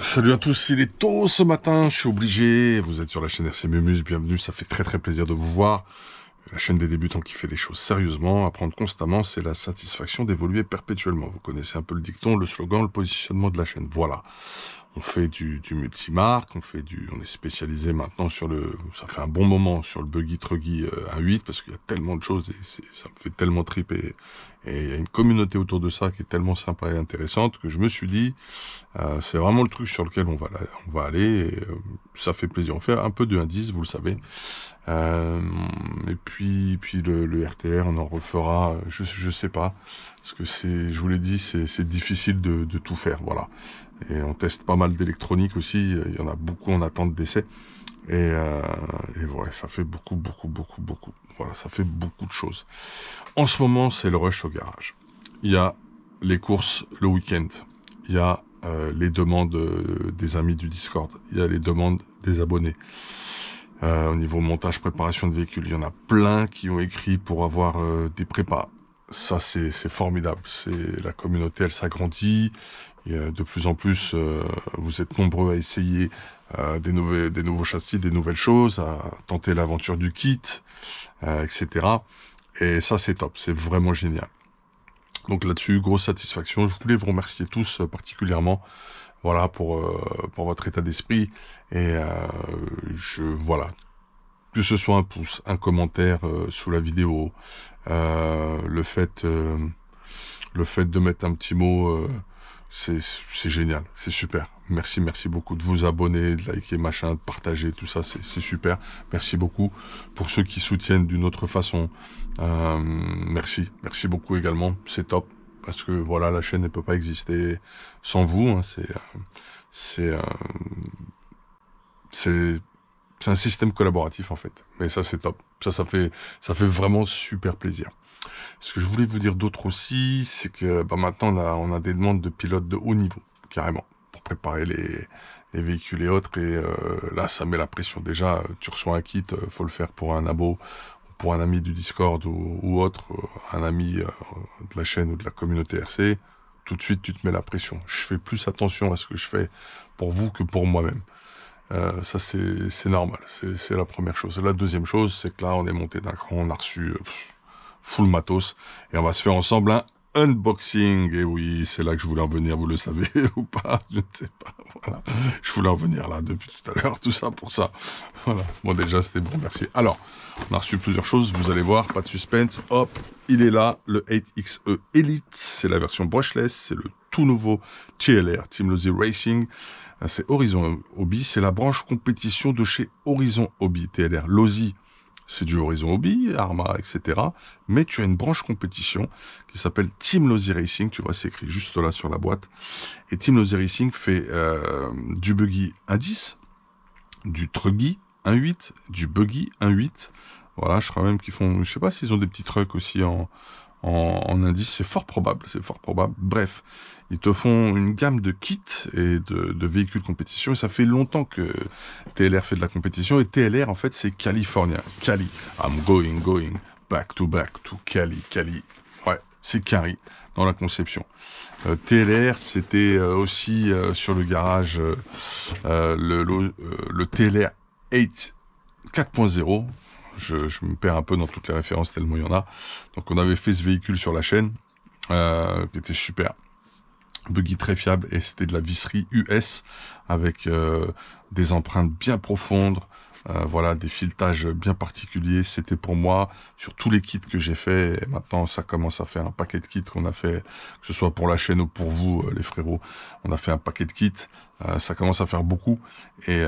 Salut à tous, il est tôt ce matin, je suis obligé, vous êtes sur la chaîne RC Mumus, bienvenue, ça fait très plaisir de vous voir. La chaîne des débutants qui fait les choses sérieusement, apprendre constamment, c'est la satisfaction d'évoluer perpétuellement. Vous connaissez un peu le dicton, le slogan, le positionnement de la chaîne, voilà. On fait du multimarque, on est spécialisé maintenant ça fait un bon moment sur le buggy truggy 1.8 parce qu'il y a tellement de choses et ça me fait tellement triper et il y a une communauté autour de ça qui est tellement sympa et intéressante que je me suis dit, c'est vraiment le truc sur lequel on va aller et ça fait plaisir. On fait un peu de 1.10, vous le savez. Et puis le RTR, on en refera, je sais pas, parce que je vous l'ai dit, c'est difficile de tout faire, voilà. Et on teste pas mal d'électronique aussi, il y en a beaucoup en attente d'essai. Et ouais, ça fait beaucoup. Voilà, ça fait beaucoup de choses. En ce moment, c'est le rush au garage. Il y a les courses le week-end. Il y a les demandes des amis du Discord. Il y a les demandes des abonnés. Au niveau montage, préparation de véhicules, il y en a plein qui ont écrit pour avoir des prépas. Ça, c'est formidable. La communauté, elle s'agrandit. Et, de plus en plus, vous êtes nombreux à essayer des nouveaux châssis, des nouvelles choses, à tenter l'aventure du kit, etc. Et ça, c'est top. C'est vraiment génial. Donc là-dessus, grosse satisfaction. Je voulais vous remercier tous particulièrement, voilà, pour votre état d'esprit. Et voilà, que ce soit un pouce, un commentaire sous la vidéo, le fait de mettre un petit mot, c'est génial, c'est super. Merci beaucoup de vous abonner, de liker, machin, de partager, tout ça, c'est super. Merci beaucoup. Pour ceux qui soutiennent d'une autre façon, merci beaucoup également, c'est top. Parce que voilà, la chaîne ne peut pas exister sans vous. Hein, c'est c'est un système collaboratif en fait. Mais ça c'est top. Ça fait vraiment super plaisir. Ce que je voulais vous dire d'autre aussi, c'est que maintenant on a des demandes de pilotes de haut niveau, carrément, pour préparer les véhicules et autres. Et là, ça met la pression. Déjà, tu reçois un kit, faut le faire pour un abo, pour un ami du Discord ou autre, un ami de la chaîne ou de la communauté RC. Tout de suite, tu te mets la pression. Je fais plus attention à ce que je fais pour vous que pour moi-même. Ça, c'est normal. C'est la première chose. La deuxième chose, c'est que là, on est monté d'un cran, on a reçu full matos, et on va se faire ensemble un unboxing. Et oui, c'est là que je voulais en venir, vous le savez ou pas, je ne sais pas, voilà. Je voulais en venir là depuis tout à l'heure, tout ça pour ça. Voilà. Bon, déjà, c'était bon, merci. Alors, on a reçu plusieurs choses, vous allez voir, pas de suspense. Hop, il est là, le 8XE Elite, c'est la version brushless, c'est le tout nouveau TLR, Team Lozi Racing. C'est Horizon Hobby, c'est la branche compétition de chez Horizon Hobby. TLR Lozi, c'est du Horizon Hobby, Arma, etc. Mais tu as une branche compétition qui s'appelle Team Lozi Racing. Tu vois, c'est écrit juste là sur la boîte. Et Team Lozi Racing fait du buggy 1.10, du truggy 1.8, du buggy 1.8. Voilà, je crois même qu'ils font, je sais pas s'ils ont des petits trucks aussi en indice, c'est fort probable. Bref, ils te font une gamme de kits et de véhicules compétition, et ça fait longtemps que TLR fait de la compétition, et TLR, en fait, c'est californien. Cali. I'm going, back to Cali. Ouais, c'est Cali dans la conception. TLR, c'était aussi sur le garage le TLR 8 4.0. Je me perds un peu dans toutes les références tellement il y en a. Donc on avait fait ce véhicule sur la chaîne, qui était super. Buggy très fiable, et c'était de la visserie US avec des empreintes bien profondes, voilà, des filetages bien particuliers. C'était pour moi, sur tous les kits que j'ai fait, et maintenant ça commence à faire un paquet de kits qu'on a fait, que ce soit pour la chaîne ou pour vous les frérots, on a fait un paquet de kits, ça commence à faire beaucoup, et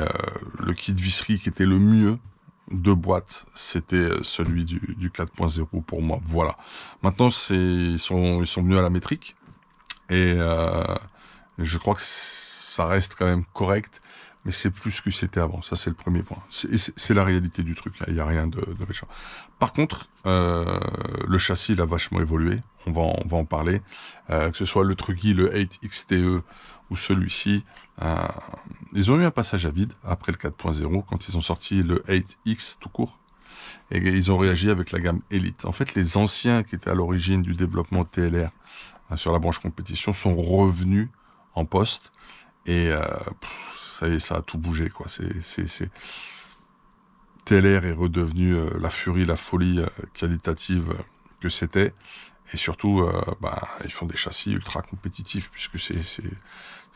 le kit visserie qui était le mieux de boîte, c'était celui du 4.0 pour moi. Voilà. Maintenant, ils sont venus à la métrique, et je crois que ça reste quand même correct, mais c'est plus ce que c'était avant. Ça, c'est le premier point. C'est la réalité du truc. Il n'y a rien de méchant. Par contre, le châssis, il a vachement évolué. On va en parler. Que ce soit le Truggy, le 8XTE ou celui-ci, ils ont eu un passage à vide après le 4.0 quand ils ont sorti le 8X tout court. Et ils ont réagi avec la gamme Elite. En fait, les anciens qui étaient à l'origine du développement TLR sur la branche compétition sont revenus en poste, Et ça y est, ça a tout bougé, quoi. TLR est redevenu la furie, la folie qualitative que c'était. Et surtout, ils font des châssis ultra compétitifs, puisque c'est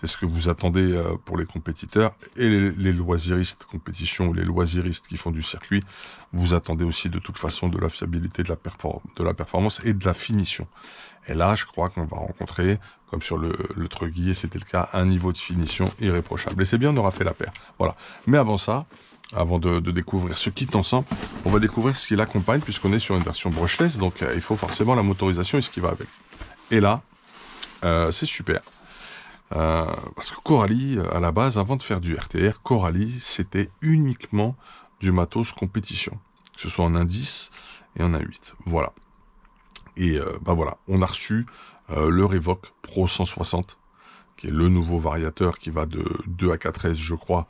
ce que vous attendez pour les compétiteurs. Et les loisiristes compétition, ou les loisiristes qui font du circuit, vous attendez aussi de toute façon de la fiabilité, de la performance et de la finition. Et là, je crois qu'on va rencontrer, comme sur le Tréguier, c'était le cas, un niveau de finition irréprochable. Et c'est bien, on aura fait la paire. Voilà. Mais avant ça, avant de découvrir ce kit ensemble, on va découvrir ce qui l'accompagne, puisqu'on est sur une version brushless, donc il faut forcément la motorisation et ce qui va avec. Et là, c'est super. Parce que Coralie, à la base, avant de faire du RTR, Coralie, c'était uniquement du matos compétition, que ce soit en 1.10 et en 1.8. Voilà. Et voilà, on a reçu le Revoque Pro 160, qui est le nouveau variateur qui va de 2 à 4S, je crois,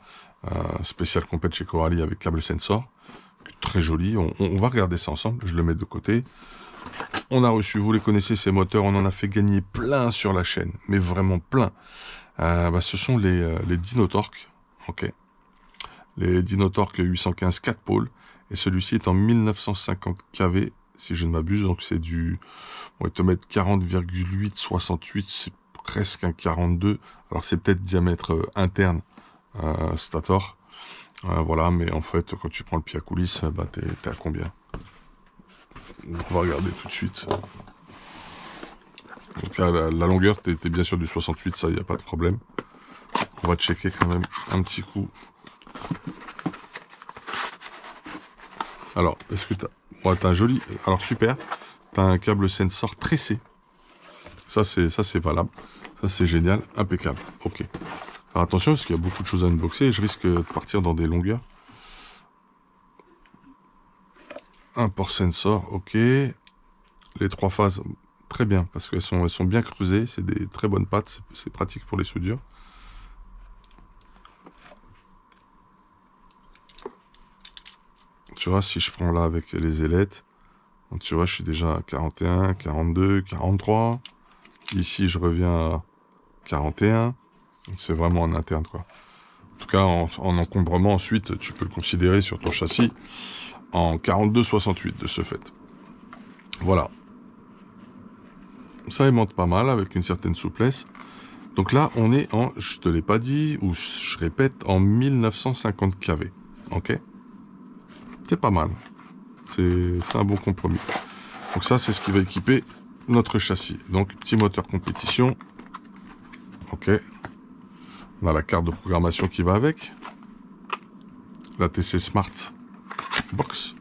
spécial compète chez Coralie avec câble sensor. Très joli, on va regarder ça ensemble, je le mets de côté. On a reçu, vous les connaissez, ces moteurs, on en a fait gagner plein sur la chaîne, mais vraiment plein. Ce sont les Dinotorque, ok. Les Dinotorque 815 4 pôles, et celui-ci est en 1950 kV, si je ne m'abuse, donc c'est du... On va te mettre 40,8, 68, c'est presque un 42, alors c'est peut-être diamètre interne, stator. Voilà, mais en fait, quand tu prends le pied à coulisses, t'es à combien? On va regarder tout de suite. Donc la longueur, t'es bien sûr du 68, ça, il n'y a pas de problème. On va checker quand même un petit coup. Alors, est-ce que t'as un joli... Alors, super. T'as un câble sensor tressé. Ça, c'est valable. Ça, c'est génial. Impeccable. Ok. Alors, attention, parce qu'il y a beaucoup de choses à unboxer et je risque de partir dans des longueurs. Un port sensor, ok. Les 3 phases, très bien, parce qu'elles sont bien creusées. C'est des très bonnes pattes. C'est pratique pour les soudures. Tu vois, si je prends là avec les ailettes, donc tu vois, je suis déjà à 41, 42, 43. Ici, je reviens à 41. C'est vraiment en interne, quoi. En tout cas, en encombrement, ensuite, tu peux le considérer sur ton châssis en 42,68 de ce fait. Voilà. Ça aimante pas mal avec une certaine souplesse. Donc là, on est en, je te l'ai pas dit, ou je répète, en 1950 kV. Ok? C'est pas mal. C'est un bon compromis. Donc ça, c'est ce qui va équiper notre châssis. Donc, petit moteur compétition. Ok. On a la carte de programmation qui va avec. La TC Smart Box.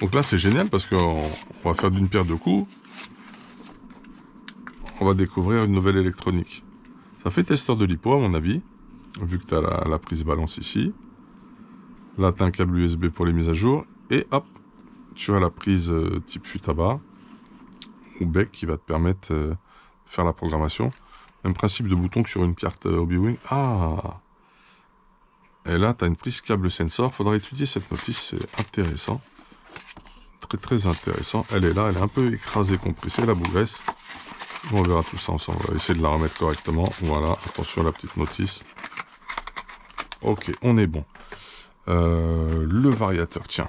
Donc là, c'est génial parce qu'on va faire d'une pierre deux coups. On va découvrir une nouvelle électronique. Ça fait testeur de LiPo, à mon avis, vu que tu as la prise balance ici. Là, tu as un câble USB pour les mises à jour. Et hop, tu as la prise type fuite à bas ou bec qui va te permettre de faire la programmation. Même principe de bouton que sur une carte Hobby-Wing. Ah! Et là, tu as une prise câble sensor. Faudra étudier cette notice, c'est intéressant. Très très intéressant. Elle est là, elle est un peu écrasée, compressée, la bougresse. On verra tout ça ensemble. On va essayer de la remettre correctement. Voilà, attention à la petite notice. Ok, on est bon. Le variateur, tiens.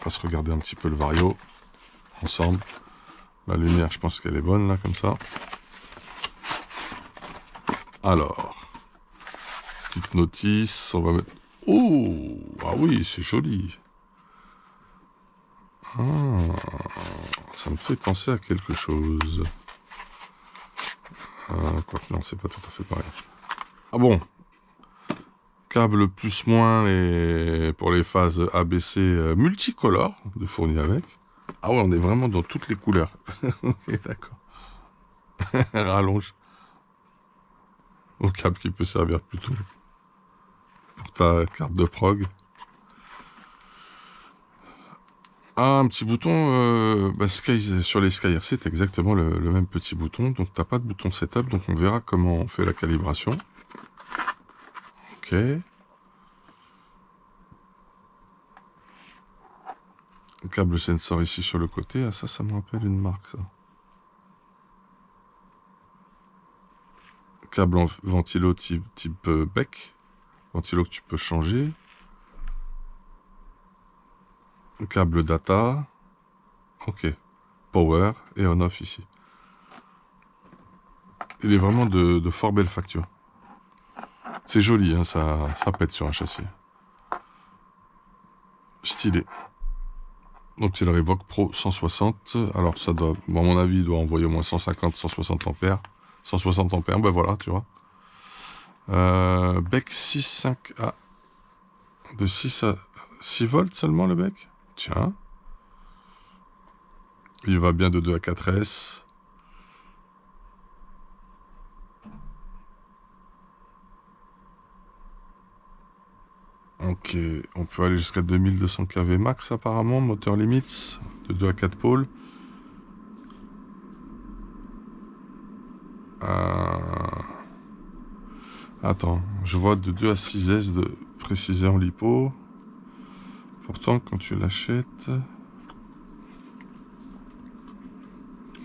On va se regarder un petit peu le vario ensemble. La lumière, je pense qu'elle est bonne là, comme ça. Alors, petite notice, on va mettre... Oh, ah oui, c'est joli. Ah, ça me fait penser à quelque chose. Quoique non, c'est pas tout à fait pareil. Ah bon, câble plus-moins et pour les phases ABC multicolores de fourni avec. Ah ouais, on est vraiment dans toutes les couleurs. Ok, d'accord. Rallonge au câble qui peut servir plutôt pour ta carte de prog. Ah, un petit bouton, sur les SkyRC, c'est exactement le même petit bouton. Donc, t'as pas de bouton setup, donc on verra comment on fait la calibration. Ok. Le câble sensor ici sur le côté. Ah, ça me rappelle une marque, ça. câble en ventilo type bec. Ventilo que tu peux changer. Câble data. Ok. Power et on-off ici. Il est vraiment de fort belle facture. C'est joli, hein, ça pète sur un châssis. Stylé. Donc c'est le Revoque Pro 160. Alors ça doit, bon, à mon avis, il doit envoyer au moins 150-160 ampères. 160 ampères, ben voilà, tu vois. Bec 6.5A. De 6 à 6 volts seulement le bec. Tiens. Il va bien de 2 à 4S. Ok, on peut aller jusqu'à 2200 kV max apparemment, moteur limits, de 2 à 4 pôles. Attends, je vois de 2 à 6S de précisé en lipo. Pourtant, quand tu l'achètes,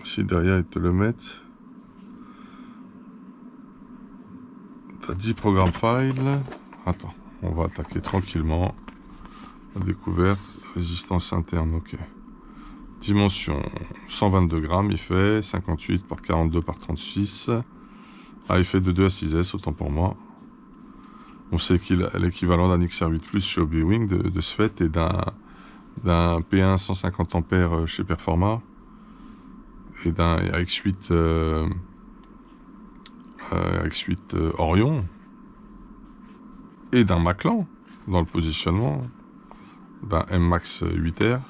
si derrière ils te le mettent, t'as 10 programmes file. Attends, on va attaquer tranquillement. La découverte, résistance interne, ok. Dimension 122 grammes, il fait 58 par 42 par 36. Ah, il fait de 2 à 6S, autant pour moi. On sait qu'il a l'équivalent d'un XR8 Plus chez Hobby-Wing de ce fait et d'un P1 150 ampères chez Performa et d'un RX8 Orion et d'un Maclan dans le positionnement, d'un M-Max 8R.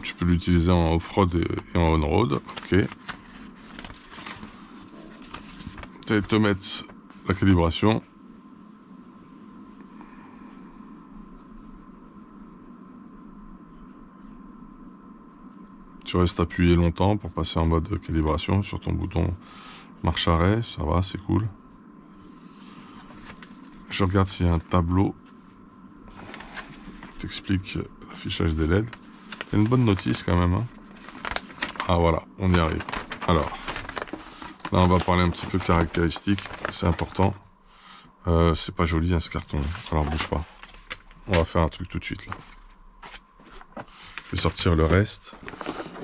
Je peux l'utiliser en off-road et en on-road, ok. Te mettre la calibration. Tu restes appuyé longtemps pour passer en mode calibration sur ton bouton marche arrêt, ça va, c'est cool. Je regarde s'il y a un tableau qui t'explique l'affichage des LED. Il y a une bonne notice quand même, hein. Ah voilà, on y arrive. Alors, là on va parler un petit peu caractéristiques, c'est important. C'est pas joli hein, ce carton, alors bouge pas. On va faire un truc tout de suite là. Je vais sortir le reste.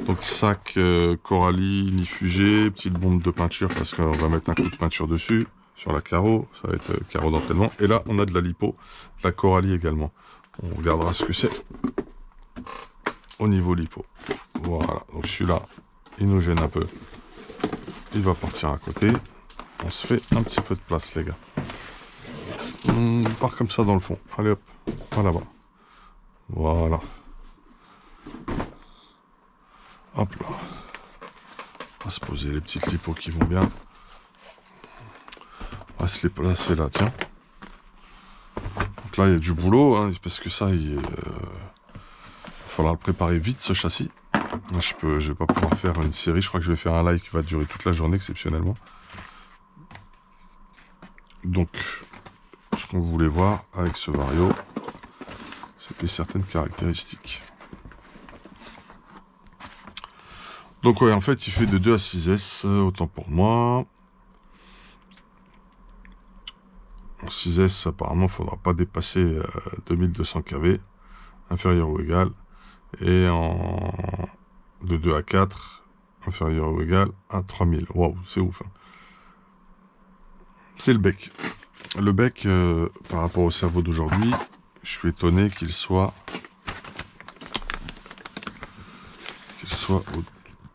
Donc sac Coralie nifugé, petite bombe de peinture parce qu'on va mettre un coup de peinture dessus, sur la carreau, ça va être carreau d'entraînement. Et là on a de la lipo, de la Coralie également. On regardera ce que c'est au niveau lipo. Voilà, donc celui-là, il nous gêne un peu. Il va partir à côté. On se fait un petit peu de place les gars. On part comme ça dans le fond. Allez hop, par là-bas. Voilà. Hop là. On va se poser les petites lipos qui vont bien. On va se les placer là, tiens. Donc là, il y a du boulot, hein, parce que ça, il faudra le préparer vite, ce châssis. Je vais pas pouvoir faire une série. Je crois que je vais faire un live qui va durer toute la journée, exceptionnellement. Donc, ce qu'on voulait voir avec ce Vario, c'était certaines caractéristiques. Donc ouais, en fait, il fait de 2 à 6S, autant pour moi. En 6S, apparemment, il ne faudra pas dépasser 2200 kV, inférieur ou égal. Et de 2 à 4, inférieur ou égal à 3000. Waouh, c'est ouf. Hein. C'est le bec. Le bec, par rapport au cerveau d'aujourd'hui, je suis étonné qu'il soit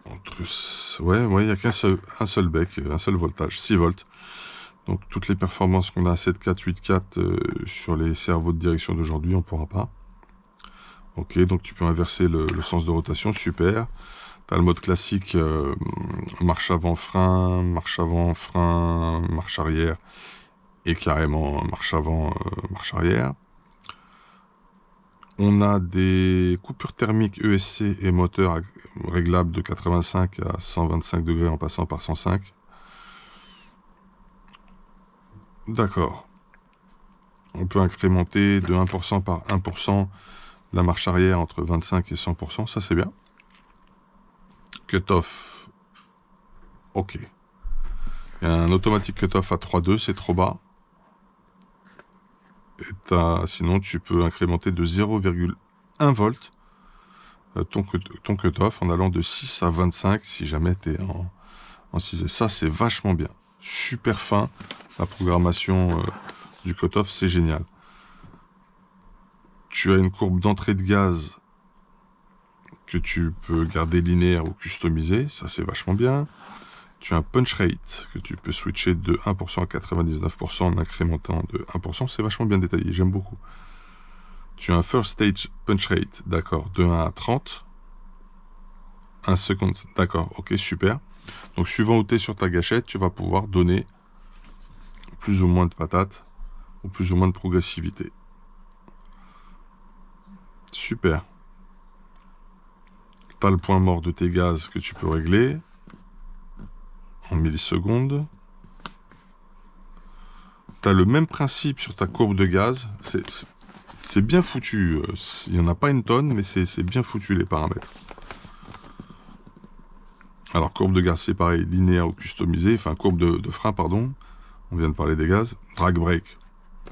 entre... Ouais, il n'y a un seul bec, un seul voltage, 6 volts. Donc toutes les performances qu'on a à 7.4, 8.4 sur les cerveaux de direction d'aujourd'hui, on ne pourra pas. Ok, donc tu peux inverser le sens de rotation, super. Tu as le mode classique, marche avant, frein, marche arrière, et carrément marche avant, marche arrière. On a des coupures thermiques ESC et moteur réglables de 85 à 125 degrés en passant par 105. D'accord. On peut incrémenter de 1% par 1% la marche arrière entre 25 et 100%, ça c'est bien. Cut-off ok. Il y a un automatique cutoff à 3,2, c'est trop bas. Et sinon, tu peux incrémenter de 0,1 volt ton cutoff en allant de 6 à 25 si jamais tu es en 6. Et ça, c'est vachement bien. Super fin. La programmation du cutoff, c'est génial. Tu as une courbe d'entrée de gaz que tu peux garder linéaire ou customiser. Ça, c'est vachement bien. Tu as un punch rate que tu peux switcher de 1% à 99% en incrémentant de 1%. C'est vachement bien détaillé, j'aime beaucoup. Tu as un first stage punch rate, d'accord, de 1 à 30. Un second, d'accord, ok, super. Donc suivant où tu es sur ta gâchette, tu vas pouvoir donner plus ou moins de patates ou plus ou moins de progressivité. Super. Tu as le point mort de tes gaz que tu peux régler en millisecondes. Tu as le même principe sur ta courbe de gaz. C'est bien foutu. Il n'y en a pas une tonne, mais c'est bien foutu les paramètres. Alors, courbe de gaz, c'est pareil, linéaire ou customisé. Enfin, courbe de frein, pardon. On vient de parler des gaz. Drag brake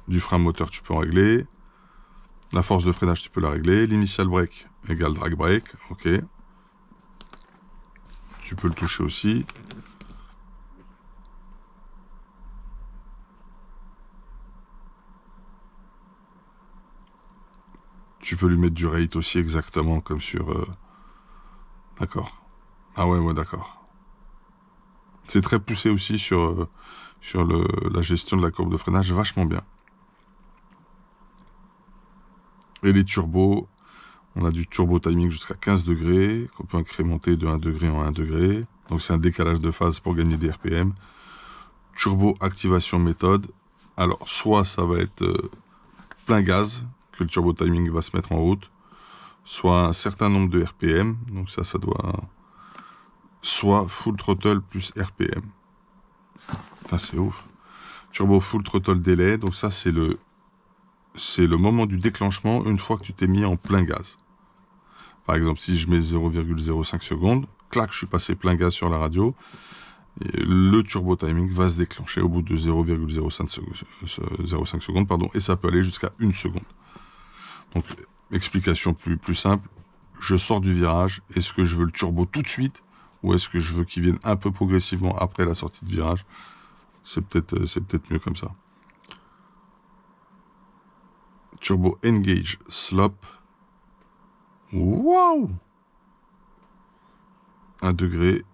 du frein moteur, tu peux en régler. La force de freinage, tu peux la régler. L'initial brake égale drag brake. Ok. Tu peux le toucher aussi. Tu peux lui mettre du rate aussi exactement comme sur... D'accord. Ah ouais, d'accord. C'est très poussé aussi sur la gestion de la courbe de freinage, vachement bien. Et les turbos, on a du turbo timing jusqu'à 15 degrés, qu'on peut incrémenter de 1 degré en 1 degré. Donc c'est un décalage de phase pour gagner des RPM. Turbo activation méthode. Alors, soit ça va être plein gaz, que le turbo timing va se mettre en route, soit un certain nombre de RPM, donc ça doit... Soit full throttle plus RPM. Putain, c'est ouf. Turbo full throttle délai, donc ça c'est le moment du déclenchement une fois que tu t'es mis en plein gaz. Par exemple, si je mets 0,05 secondes, clac, je suis passé plein gaz sur la radio, et le turbo timing va se déclencher au bout de 0,05 secondes, pardon, et ça peut aller jusqu'à 1 seconde. Donc, explication plus simple, je sors du virage, est-ce que je veux le turbo tout de suite, ou est-ce que je veux qu'il vienne un peu progressivement après la sortie de virage? C'est peut-être mieux comme ça. Turbo engage slop. Waouh! 1 degré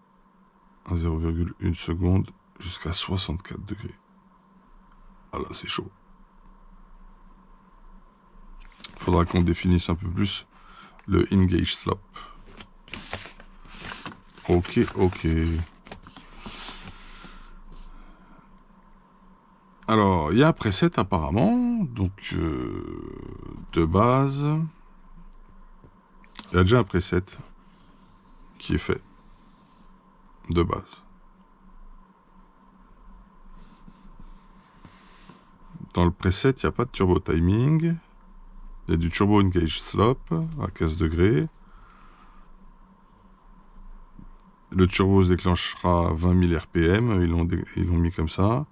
à 0,1 seconde jusqu'à 64 degrés. Ah là, c'est chaud. Faudra qu'on définisse un peu plus le engage slop. Ok. Alors, il y a un preset apparemment, donc de base, il y a déjà un preset qui est fait de base. Dans le preset, il n'y a pas de turbo timing, il y a du turbo engage slop à 15 degrés. Le turbo se déclenchera à 20 000 RPM, ils l'ont mis comme ça.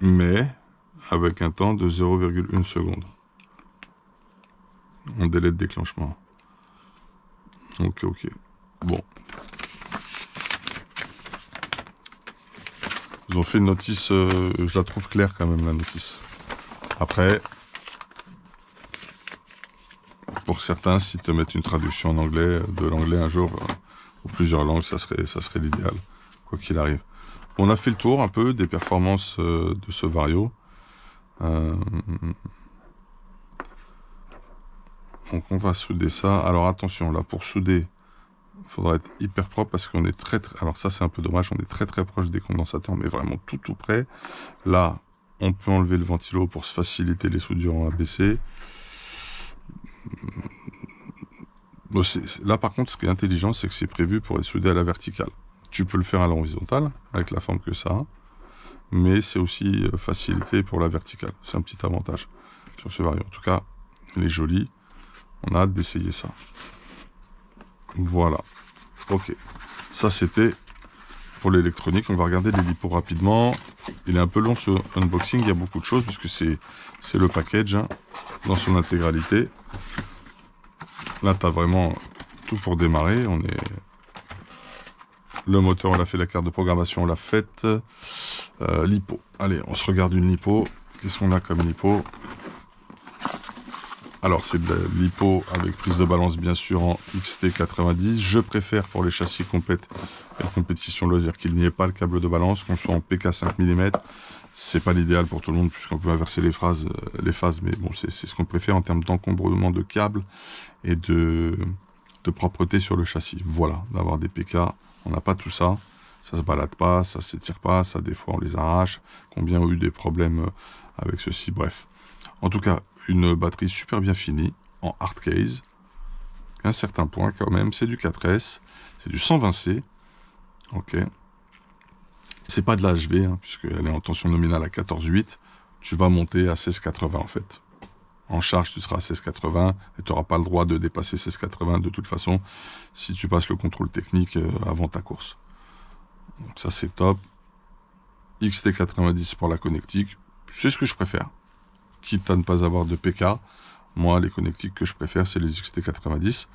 Mais avec un temps de 0,1 seconde en délai de déclenchement. Ok. Bon. Ils ont fait une notice, je la trouve claire quand même, la notice. Après, pour certains, s'ils te mettent une traduction en anglais, de l'anglais un jour, ou plusieurs langues, ça serait l'idéal, quoi qu'il arrive. On a fait le tour un peu des performances de ce Vario. Donc on va souder ça. Alors attention, là pour souder, il faudra être hyper propre parce qu'on est très... Alors ça c'est un peu dommage, on est très proche des condensateurs, mais vraiment tout près. Là, on peut enlever le ventilo pour se faciliter les soudures en ABC. Bon, là par contre, ce qui est intelligent, c'est que c'est prévu pour être soudé à la verticale. Tu peux le faire à l'horizontale, avec la forme que ça a, mais c'est aussi facilité pour la verticale. C'est un petit avantage sur ce Vario. En tout cas, il est joli. On a hâte d'essayer ça. Voilà. Ok. Ça, c'était pour l'électronique. On va regarder les lipos rapidement. Il est un peu long ce unboxing. Il y a beaucoup de choses puisque c'est le package hein, dans son intégralité. Là, tu as vraiment tout pour démarrer. Le moteur, on l'a fait. La carte de programmation, on l'a faite. Lipo. Allez, on se regarde une lipo. Qu'est-ce qu'on a comme lipo? Alors, c'est de la lipo avec prise de balance, bien sûr, en XT90. Je préfère pour les châssis complètes et la compétition loisir qu'il n'y ait pas le câble de balance, qu'on soit en PK 5 mm. C'est pas l'idéal pour tout le monde, puisqu'on peut inverser les phases, mais bon, c'est ce qu'on préfère en termes d'encombrement de câbles et de propreté sur le châssis. Voilà, d'avoir des PK, on n'a pas tout ça. Ça se balade pas, ça s'étire pas, ça des fois on les arrache. Combien ont eu des problèmes avec ceci, bref. En tout cas, une batterie super bien finie, en hard case. Un certain point quand même, c'est du 4S, c'est du 120C. Ok. C'est pas de la HV, hein, puisqu'elle est en tension nominale à 14,8. Tu vas monter à 16,80 en fait. En charge, tu seras à 16,80 et tu n'auras pas le droit de dépasser 16,80 de toute façon si tu passes le contrôle technique avant ta course. Donc ça c'est top. XT90 pour la connectique, c'est ce que je préfère. Quitte à ne pas avoir de PK, moi les connectiques que je préfère c'est les XT90.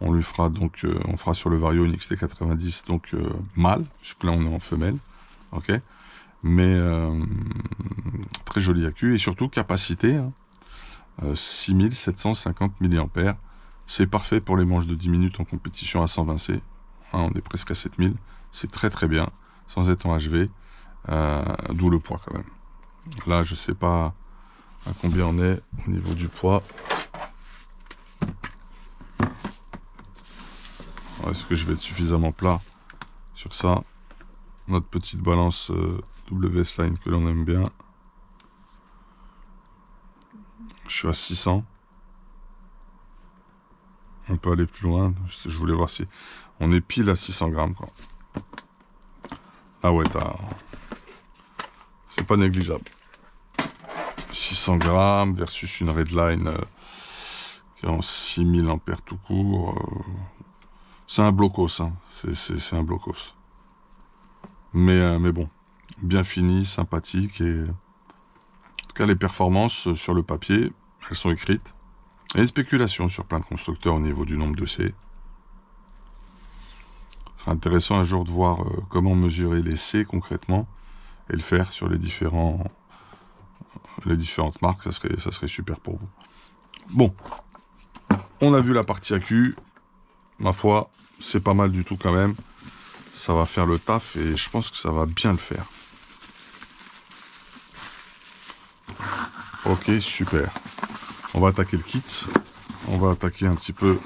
On lui fera donc, on fera sur le Vario une XT90 donc mâle, puisque là on est en femelle, ok. Mais très joli accu et surtout capacité, hein, 6750 mAh. C'est parfait pour les manches de 10 minutes en compétition à 120C. Hein, on est presque à 7000. C'est très très bien, sans être en HV. D'où le poids quand même. Là, je sais pas à combien on est au niveau du poids. Est-ce que je vais être suffisamment plat sur ça? Notre petite balance WS Line que l'on aime bien. Je suis à 600. On peut aller plus loin. Je voulais voir si on est pile à 600 grammes, quoi. Ah ouais, c'est pas négligeable. 600 grammes versus une Redline qui est en 6000 ampères tout court. C'est un blocos, hein. C'est un blocos. Mais bon, bien fini, sympathique et en tout cas les performances sur le papier, elles sont écrites. Il y a une spéculation sur plein de constructeurs au niveau du nombre de C. Ce sera intéressant un jour de voir comment mesurer les C concrètement et le faire sur les différentes marques, ça serait super pour vous. Bon, on a vu la partie accu, ma foi, c'est pas mal du tout quand même. Ça va faire le taf et je pense que ça va bien le faire. Ok, super. On va attaquer le kit. On va attaquer un petit peu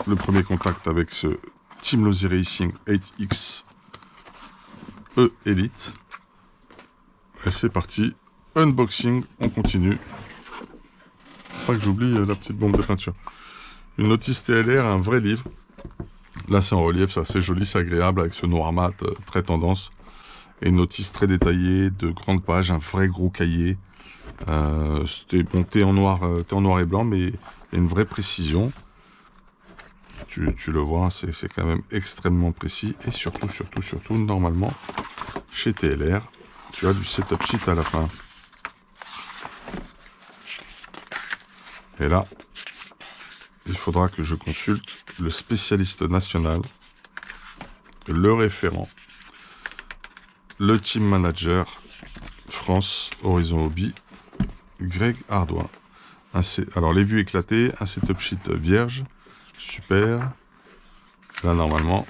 le premier contact avec ce Team Losi Racing 8X E Elite. Et c'est parti. Unboxing, on continue. Pas que j'oublie la petite bombe de peinture. Une notice TLR, un vrai livre. Là c'est en relief, c'est assez joli, c'est agréable avec ce noir mat très tendance. Et une notice très détaillée, de grandes pages, un vrai gros cahier. T'es en noir et blanc, mais il y a une vraie précision. Tu le vois, c'est quand même extrêmement précis. Et surtout, normalement, chez TLR, tu as du setup sheet à la fin. Et là, il faudra que je consulte le spécialiste national, le référent, le team manager France Horizon Hobby, Greg Ardouin. Alors les vues éclatées, un setup sheet vierge, super. Là normalement,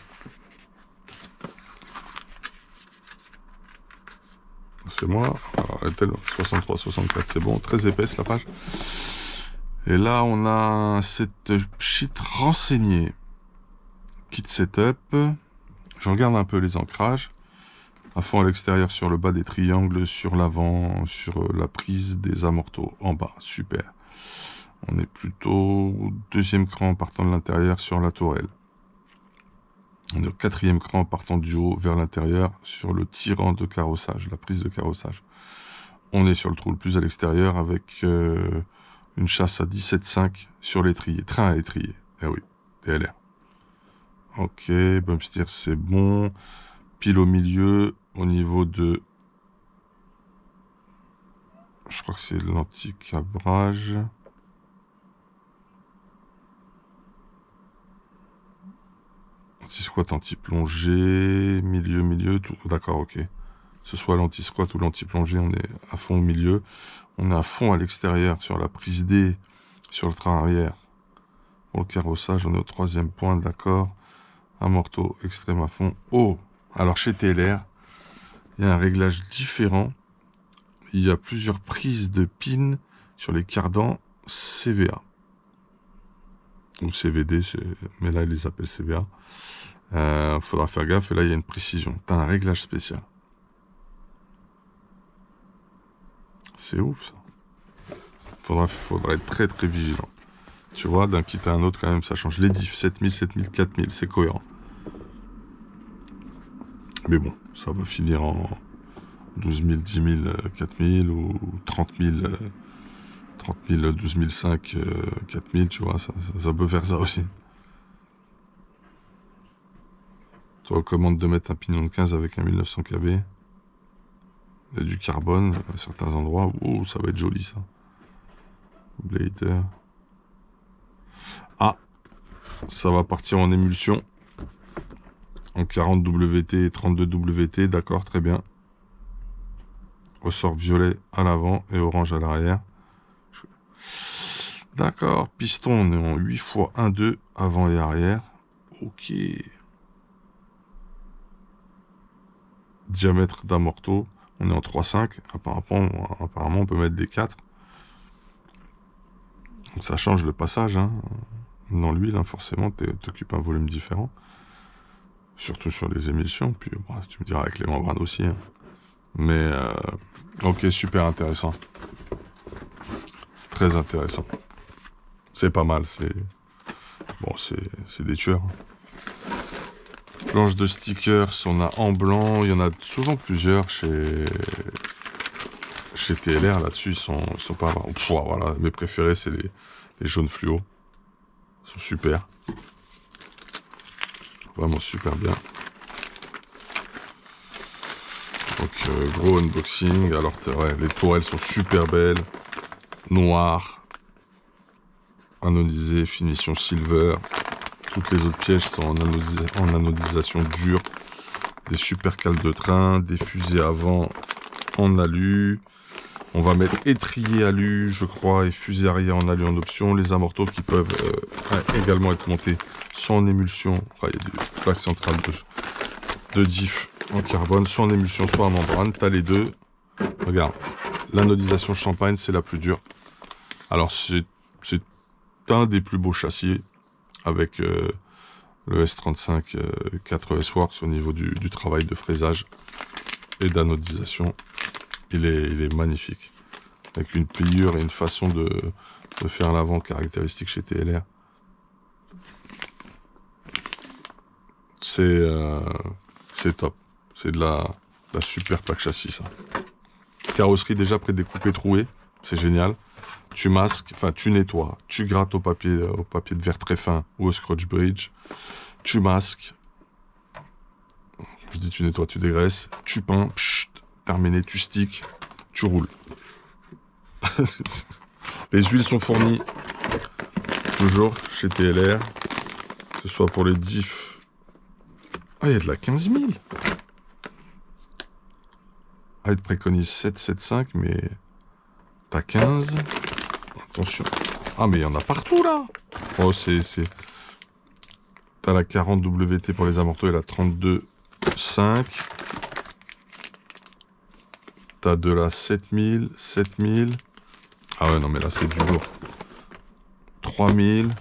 c'est moi. Alors elle est telle 63, 64, c'est bon, très épaisse la page. Et là on a un setup sheet renseigné, kit setup. Je regarde un peu les ancrages. À fond à l'extérieur sur le bas des triangles, sur l'avant, sur la prise des amortos en bas, super. On est plutôt au deuxième cran partant de l'intérieur sur la tourelle. On est au quatrième cran partant du haut vers l'intérieur sur le tirant de carrossage, la prise de carrossage. On est sur le trou le plus à l'extérieur avec Une chasse à 17,5 sur l'étrier. Train à étrier. Eh oui, TLR. Ok, bump steer, c'est bon. Pile au milieu, au niveau de... Je crois que c'est l'anti-cabrage. Anti-squat, anti-plongée, milieu, tout. D'accord, ok. Ce soit l'anti-squat ou l'anti-plongée, on est à fond au milieu. On est à fond à l'extérieur sur la prise D, sur le train arrière. Pour le carrossage, on est au 3e point, d'accord. Amorto extrême à fond. Oh, alors chez TLR, il y a un réglage différent. Il y a plusieurs prises de pin sur les cardans CVA. Ou CVD, mais là, ils les appellent CVA. Faudra faire gaffe, et là, il y a une précision. T'as un réglage spécial. C'est ouf, ça. Faudra être très, très vigilant. Tu vois, d'un kit à un autre, quand même, ça change. Les diffs, 7000, 7000, 4000, c'est cohérent. Mais bon, ça va finir en 12 000, 10 000, 4 000 ou 30 000, 30 000, 12 500, 4 000, tu vois, ça peut faire ça aussi. Tu recommandes de mettre un pignon de 15 avec un 1900 kV. Il y a du carbone à certains endroits. Oh, ça va être joli, ça. Blader. Ah, ça va partir en émulsion. En 40 WT et 32 WT, d'accord, très bien. Ressort violet à l'avant et orange à l'arrière. D'accord, piston, on est en 8 x 1,2 avant et arrière. Ok. Diamètre d'amorto, on est en 3,5. Apparemment, on peut mettre des 4. Donc ça change le passage. Hein. Dans l'huile, hein, forcément, tu occupes un volume différent. Surtout sur les émissions. Puis, bon, tu me diras avec les membranes aussi. Hein. Mais, ok, super intéressant. Très intéressant. C'est pas mal. Bon, c'est des tueurs. Planche de stickers, on a en blanc. Il y en a souvent plusieurs chez TLR. Là-dessus, ils sont pas... voilà, mes préférés, c'est les jaunes fluo. Ils sont super. Vraiment super bien. Donc, gros unboxing. Alors, ouais, les tourelles sont super belles. Noires. Anodisées, finition silver. Toutes les autres pièges sont en anodisation dure. Des super cales de train. Des fusées avant en alu. On va mettre étrier alu, je crois, et fusée arrière en alu en option. Les amortos qui peuvent également être montés soit en émulsion. Enfin, il y a des plaques centrales de diff en carbone, soit en émulsion, soit en membrane. Tu as les deux. Regarde, l'anodisation champagne, c'est la plus dure. Alors, c'est un des plus beaux châssis avec le S35 4 S-Works au niveau du travail de fraisage et d'anodisation. Il est magnifique. Avec une pliure et une façon de faire l'avant caractéristique chez TLR. C'est top. C'est de la super plaque châssis, ça. Carrosserie déjà prédécoupée, trouée. C'est génial. Tu masques, enfin tu nettoies. Tu grattes au papier de verre très fin ou au scotch bridge. Tu masques. Je dis tu nettoies, tu dégraisses. Tu peins. Pchit, terminé. Tu sticks. Tu roules. Les huiles sont fournies. Toujours chez TLR. Que ce soit pour les diffs. Ah, il y a de la 15 000. Ah, il te préconise 7,75, mais t'as 15. Attention. Ah, mais il y en a partout, là. Oh, t'as la 40 WT pour les amortos et la 32,5. T'as de la 7000, 7000. Ah ouais, non, mais là, c'est du lourd. 3000.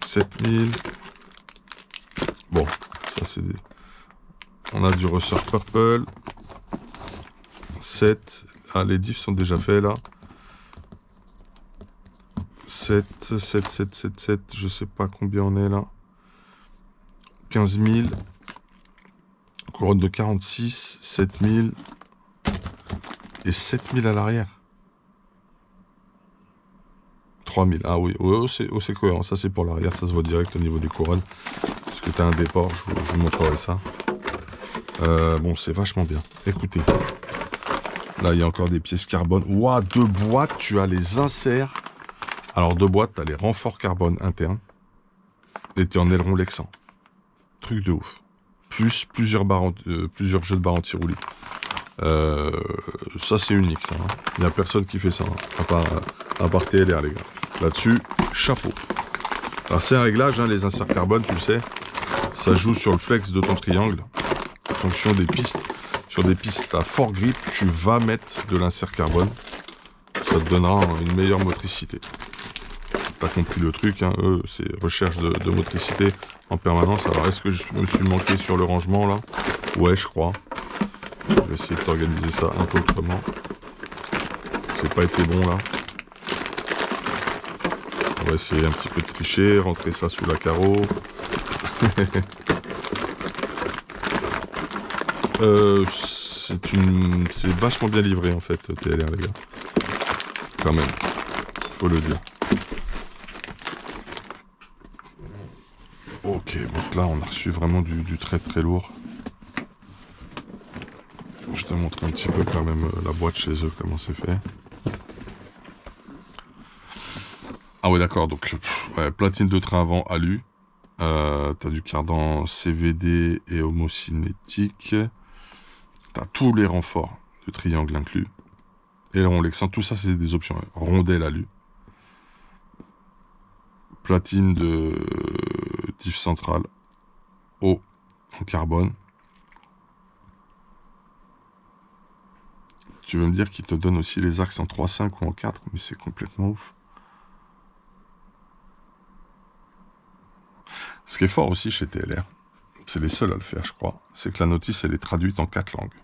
7000. Bon, ça, c'est des... On a du ressort purple. 7. Ah, les diffs sont déjà faits, là. 7, 7, 7, 7, 7. Je sais pas combien on est, là. 15 000. Couronne de 46. 7000. Et 7000 à l'arrière. 3000. Ah oui, c'est cohérent. Ça, c'est pour l'arrière. Ça se voit direct au niveau des couronnes. Parce que tu as un déport. Je vous montrerai ça. Bon, c'est vachement bien. Écoutez. Là, il y a encore des pièces carbone. Ouah, 2 boîtes. Tu as les inserts. Alors, 2 boîtes. Tu as les renforts carbone internes. Et tu es en aileron Lexan. Truc de ouf. Plus plusieurs jeux de barres anti-roulis. Ça, c'est unique, ça. Hein. Il n'y a personne qui fait ça. Hein. À part TLR, les gars. Là-dessus, chapeau. Alors, c'est un réglage, hein, les inserts carbone, tu le sais. Ça joue sur le flex de ton triangle. En fonction des pistes. Sur des pistes à fort grip, tu vas mettre de l'insert carbone. Ça te donnera une meilleure motricité. T'as compris le truc, hein. Eux, c'est recherche de motricité en permanence. Alors, est-ce que je me suis manqué sur le rangement, là? Ouais, je crois. Je vais essayer de t'organiser ça un peu autrement. C'est pas été bon, là. On va essayer un petit peu de tricher, rentrer ça sous la carreau. C'est vachement bien livré, en fait, TLR, les gars. Quand même. Faut le dire. Ok, donc là on a reçu vraiment du très très lourd. Je te montre un petit peu quand même la boîte chez eux, comment c'est fait. Ah ouais d'accord, donc ouais, platine de train avant alu. T'as du cardan CVD et homocinétique. T'as tous les renforts de triangle inclus. Aileron Lexan, tout ça c'est des options. Hein. Rondelle alu. Platine de diff central. Haut en carbone. Tu veux me dire qu'il te donne aussi les axes en 3,5 ou en 4, mais c'est complètement ouf. Ce qui est fort aussi chez TLR, c'est les seuls à le faire, je crois, c'est que la notice, elle est traduite en 4 langues.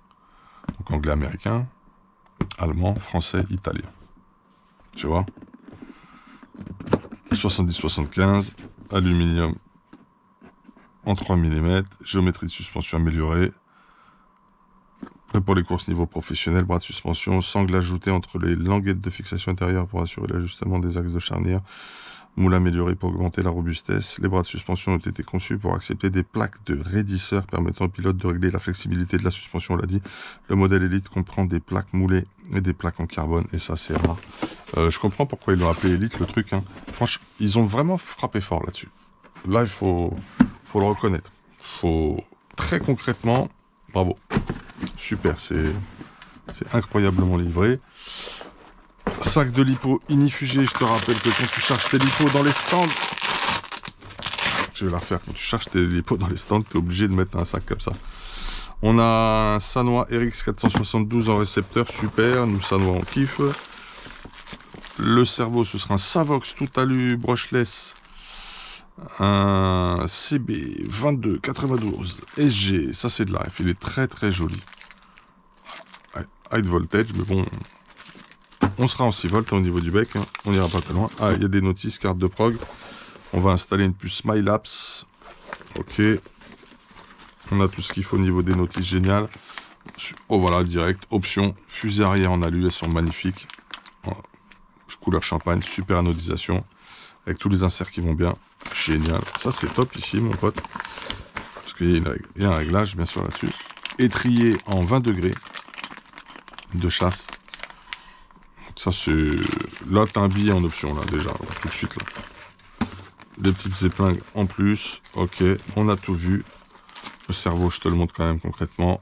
Donc anglais, américain, allemand, français, italien. Tu vois 70-75, aluminium en 3 mm, géométrie de suspension améliorée. Prêt pour les courses niveau professionnel, bras de suspension, sangle ajouté entre les languettes de fixation intérieure pour assurer l'ajustement des axes de charnière. Moule amélioré pour augmenter la robustesse. Les bras de suspension ont été conçus pour accepter des plaques de raidisseur permettant au pilote de régler la flexibilité de la suspension, on l'a dit. Le modèle Elite comprend des plaques moulées et des plaques en carbone, et ça c'est rare. Je comprends pourquoi ils l'ont appelé Elite, le truc. Hein. Franchement, ils ont vraiment frappé fort là-dessus. Là, il faut le reconnaître. Très concrètement, bravo. Super, c'est incroyablement livré. Sac de lipo inifugé, je te rappelle que quand tu charges tes lipos dans les stands, je vais la refaire, quand tu charges tes lipos dans les stands, tu es obligé de mettre un sac comme ça. On a un Sanois RX 472 en récepteur, super, nous Sanois on kiffe. Le cerveau, ce sera un Savox tout alu brushless, un CB 2292 SG, ça c'est de l'AF, il est très très joli. High voltage, mais bon... On sera en 6 volts au niveau du bec, hein. On n'ira pas très loin. Ah, il y a des notices, carte de prog. On va installer une puce Smilapse. Ok. On a tout ce qu'il faut au niveau des notices, génial. Oh voilà, direct. Option, fusée arrière en alu, elles sont magnifiques. Couleur champagne, super anodisation. Avec tous les inserts qui vont bien. Génial. Ça, c'est top ici, mon pote. Parce qu'il y a un réglage, bien sûr, là-dessus. Étrier en 20 degrés de chasse. Ça c'est... Là t'as un billet en option là déjà, là, tout de suite là. Des petites épingles en plus. Ok, on a tout vu. Le cerveau je te le montre quand même concrètement.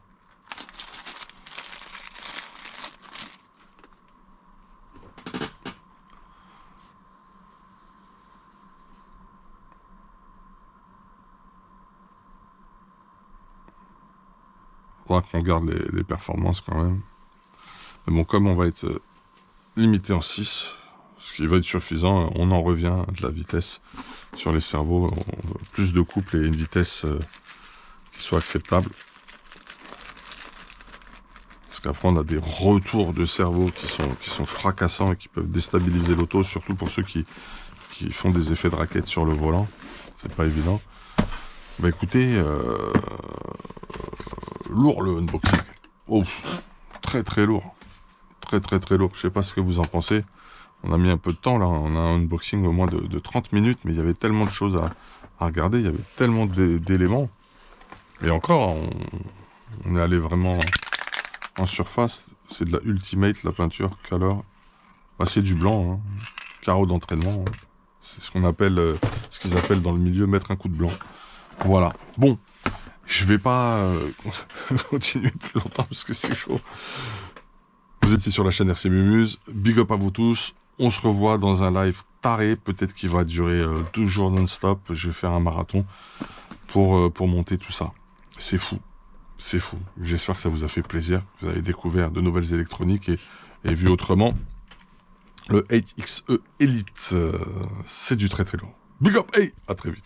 Faudra qu'on regarde les performances quand même. Mais bon, comme on va être limité en 6, ce qui va être suffisant, on en revient à de la vitesse sur les cerveaux, plus de couple et une vitesse qui soit acceptable. Parce qu'après on a des retours de cerveau qui sont fracassants et qui peuvent déstabiliser l'auto, surtout pour ceux qui font des effets de raquette sur le volant. C'est pas évident. Bah écoutez, lourd le unboxing. Oh, très très lourd. Très très très lourd. Je sais pas ce que vous en pensez. On a mis un peu de temps là, on a un unboxing au moins de 30 minutes, mais il y avait tellement de choses à regarder, il y avait tellement d'éléments. Et encore, on est allé vraiment en surface. C'est de la Ultimate, la peinture Color. Bah, c'est du blanc, hein. Carreau d'entraînement. Hein. C'est ce qu'on appelle, ce qu'ils appellent dans le milieu mettre un coup de blanc. Voilà. Bon, je vais pas continuer plus longtemps parce que c'est chaud. Vous étiez sur la chaîne RC Mumuse. Big up à vous tous. On se revoit dans un live taré. Peut-être qu'il va durer 12 jours non-stop. Je vais faire un marathon pour monter tout ça. C'est fou. C'est fou. J'espère que ça vous a fait plaisir. Vous avez découvert de nouvelles électroniques et vu autrement. Le 8XE Elite, c'est du très très lourd. Big up, hey, à très vite.